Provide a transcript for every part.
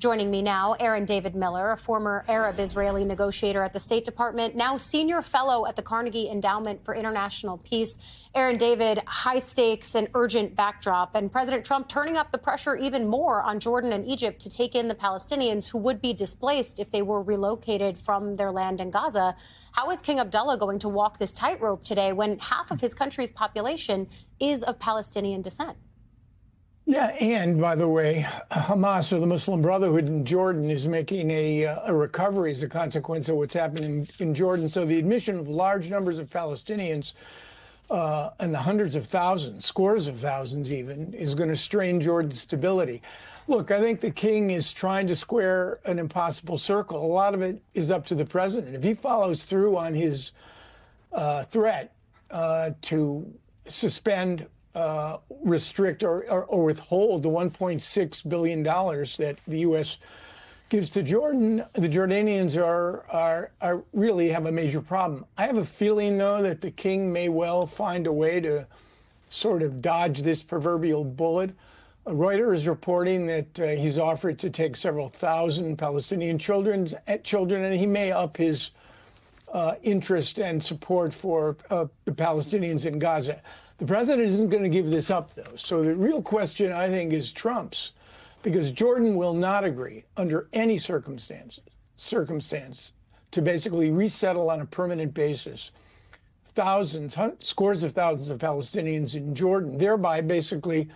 Joining me now, Aaron David Miller, a former Arab-Israeli negotiator at the State Department, now senior fellow at the Carnegie Endowment for International Peace. Aaron David, high stakes and urgent backdrop, and President Trump turning up the pressure even more on Jordan and Egypt to take in the Palestinians who would be displaced if they were relocated from their land in Gaza. How is King Abdullah going to walk this tightrope today when half of his country's population is of Palestinian descent? Yeah, and by the way, Hamas, or the Muslim Brotherhood in Jordan, is making a recovery as a consequence of what's happening in Jordan. So the admission of large numbers of Palestinians and the hundreds of thousands, scores of thousands even, is going to strain Jordan's stability. Look, I think the king is trying to square an impossible circle. A lot of it is up to the president. If he follows through on his threat to suspend, restrict or withhold the $1.6 billion that the U.S. gives to Jordan, the Jordanians are really have a major problem. I have a feeling, though, that the king may well find a way to sort of dodge this proverbial bullet. Reuters is reporting that he's offered to take several thousand Palestinian children, and he may up his interest and support for the Palestinians in Gaza. The president isn't going to give this up, though. So the real question, I think, is Trump's, because Jordan will not agree under any circumstance to basically resettle on a permanent basis thousands, scores of thousands of Palestinians in Jordan, thereby basically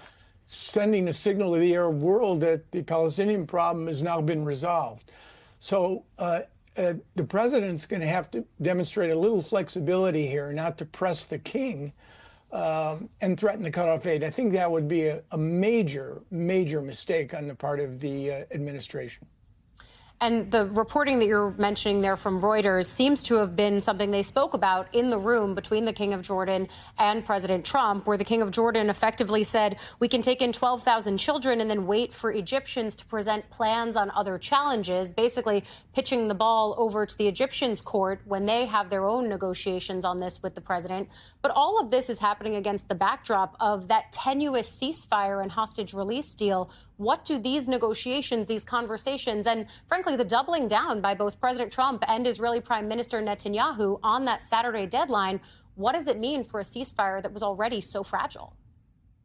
sending a signal to the Arab world that the Palestinian problem has now been resolved. So the president's going to have to demonstrate a little flexibility here, not to press the king and threaten to cut off aid. I think that would be a major, major mistake on the part of the administration. And the reporting that you're mentioning there from Reuters seems to have been something they spoke about in the room between the King of Jordan and President Trump, where the King of Jordan effectively said, we can take in 12,000 children and then wait for Egyptians to present plans on other challenges, basically pitching the ball over to the Egyptians' court when they have their own negotiations on this with the president. But all of this is happening against the backdrop of that tenuous ceasefire and hostage release deal. What do these negotiations, these conversations, and frankly, the doubling down by both President Trump and Israeli Prime Minister Netanyahu on that Saturday deadline, what does it mean for a ceasefire that was already so fragile?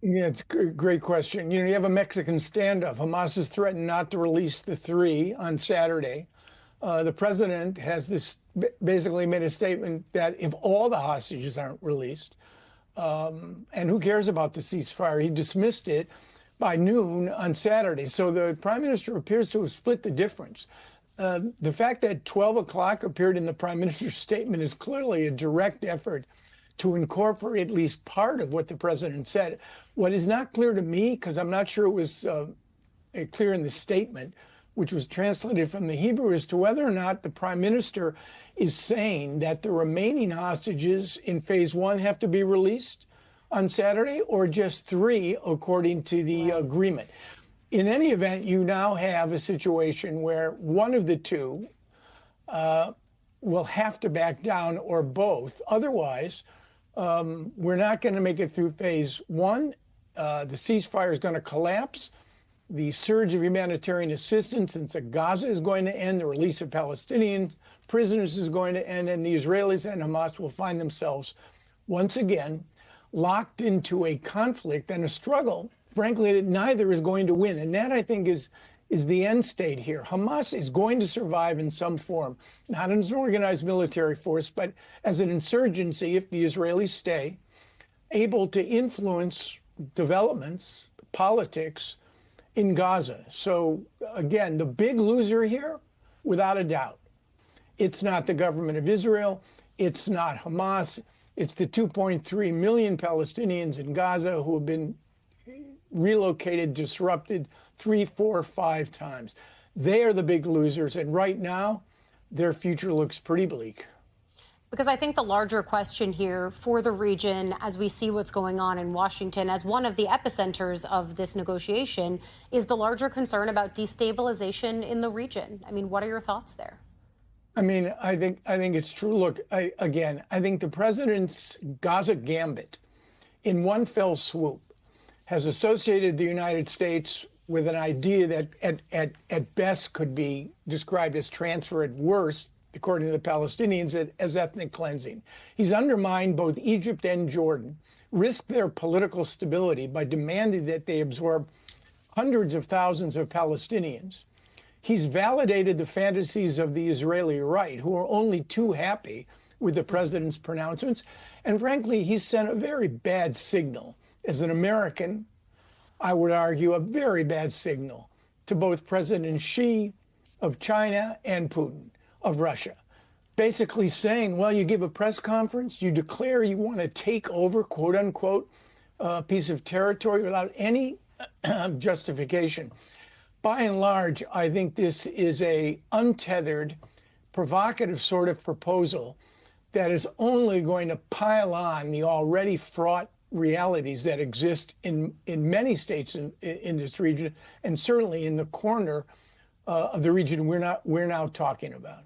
Yeah, it's a great question. You know, you have a Mexican standoff. Hamas has threatened not to release the three on Saturday. The president has basically made a statement that if all the hostages aren't released, and who cares about the ceasefire, he dismissed it by noon on Saturday. So the prime minister appears to have split the difference. The fact that 12 o'clock appeared in the prime minister's statement is clearly a direct effort to incorporate at least part of what the president said. What is not clear to me, because I'm not sure it was clear in the statement, which was translated from the Hebrew, as to whether or not the prime minister is saying that the remaining hostages in phase one have to be released on Saturday, or just three, according to the agreement. In any event, you now have a situation where one of the two will have to back down, or both. Otherwise, we're not going to make it through phase one. The ceasefire is going to collapse. The surge of humanitarian assistance into Gaza is going to end. The release of Palestinian prisoners is going to end. And the Israelis and Hamas will find themselves once again locked into a conflict and a struggle, frankly, that neither is going to win. And that, I think, is the end state here. Hamas is going to survive in some form, not as an organized military force, but as an insurgency if the Israelis stay able to influence developments, politics in Gaza. So, again, the big loser here, without a doubt, it's not the government of Israel. It's not Hamas. It's the 2.3 million Palestinians in Gaza who have been relocated, disrupted 3, 4, 5 times. They are the big losers. And right now, their future looks pretty bleak. Because I think the larger question here for the region, as we see what's going on in Washington, as one of the epicenters of this negotiation, is the larger concern about destabilization in the region. I mean, what are your thoughts there? I mean, I think it's true. Look, I think the president's Gaza gambit in one fell swoop has associated the United States with an idea that at best could be described as transfer, at worst, according to the Palestinians, as ethnic cleansing. He's undermined both Egypt and Jordan, risked their political stability by demanding that they absorb hundreds of thousands of Palestinians. He's validated the fantasies of the Israeli right, who are only too happy with the president's pronouncements. And frankly, he's sent a very bad signal. As an American, I would argue a very bad signal to both President Xi of China and Putin of Russia. Basically saying, well, you give a press conference, you declare you want to take over, quote unquote, a piece of territory without any justification. By and large, I think this is a untethered, provocative sort of proposal that is only going to pile on the already fraught realities that exist in many states in this region, and certainly in the corner of the region we're now talking about.